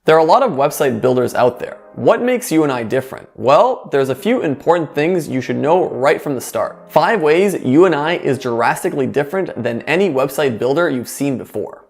There are a lot of website builders out there. What makes UENI different? Well, there's a few important things you should know right from the start. 5 ways UENI is drastically different than any website builder you've seen before.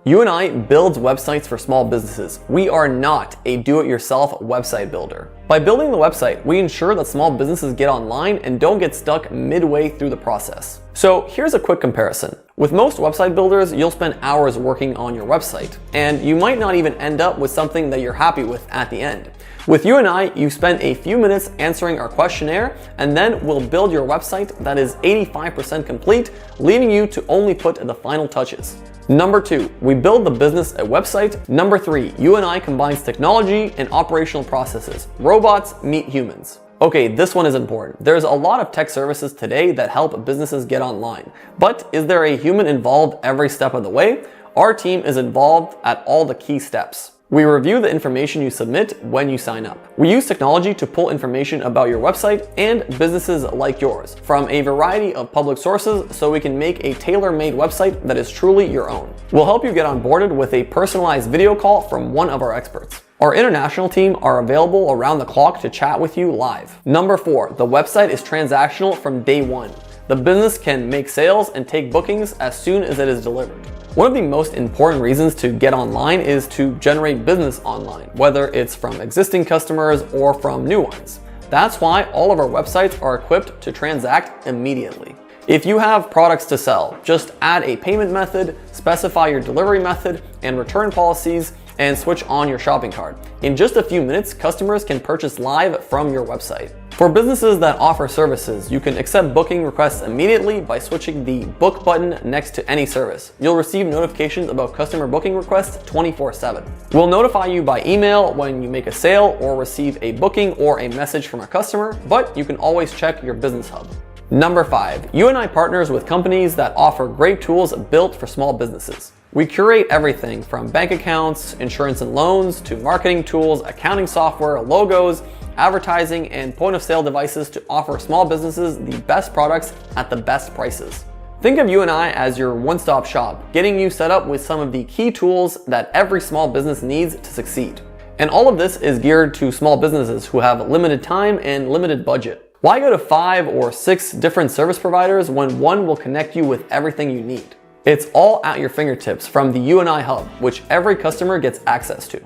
UENI builds websites for small businesses. We are not a do-it-yourself website builder. By building the website, we ensure that small businesses get online and don't get stuck midway through the process. So here's a quick comparison. With most website builders, you'll spend hours working on your website, and you might not even end up with something that you're happy with at the end. With UENI, you spend a few minutes answering our questionnaire, and then we'll build your website that is 85% complete, leaving you to only put the final touches. Number 2, we build the business a website. Number 3, UENI combines technology and operational processes. Robots meet humans. Okay, this one is important. There's a lot of tech services today that help businesses get online. But is there a human involved every step of the way? Our team is involved at all the key steps. We review the information you submit when you sign up. We use technology to pull information about your website and businesses like yours from a variety of public sources so we can make a tailor-made website that is truly your own. We'll help you get onboarded with a personalized video call from one of our experts. Our international team are available around the clock to chat with you live. Number 4, the website is transactional from day one. The business can make sales and take bookings as soon as it is delivered. One of the most important reasons to get online is to generate business online, whether it's from existing customers or from new ones. That's why all of our websites are equipped to transact immediately. If you have products to sell, just add a payment method, specify your delivery method and return policies, and switch on your shopping cart. In just a few minutes, customers can purchase live from your website. For businesses that offer services, you can accept booking requests immediately by switching the book button next to any service. You'll receive notifications about customer booking requests 24/7. We'll notify you by email when you make a sale or receive a booking or a message from a customer, but you can always check your business hub. Number 5, UENI partners with companies that offer great tools built for small businesses. We curate everything from bank accounts, insurance and loans, to marketing tools, accounting software, logos, advertising, and point-of-sale devices to offer small businesses the best products at the best prices. Think of UENI as your one-stop shop, getting you set up with some of the key tools that every small business needs to succeed. And all of this is geared to small businesses who have limited time and limited budget. Why go to 5 or 6 different service providers when one will connect you with everything you need? It's all at your fingertips from the UENI hub, which every customer gets access to.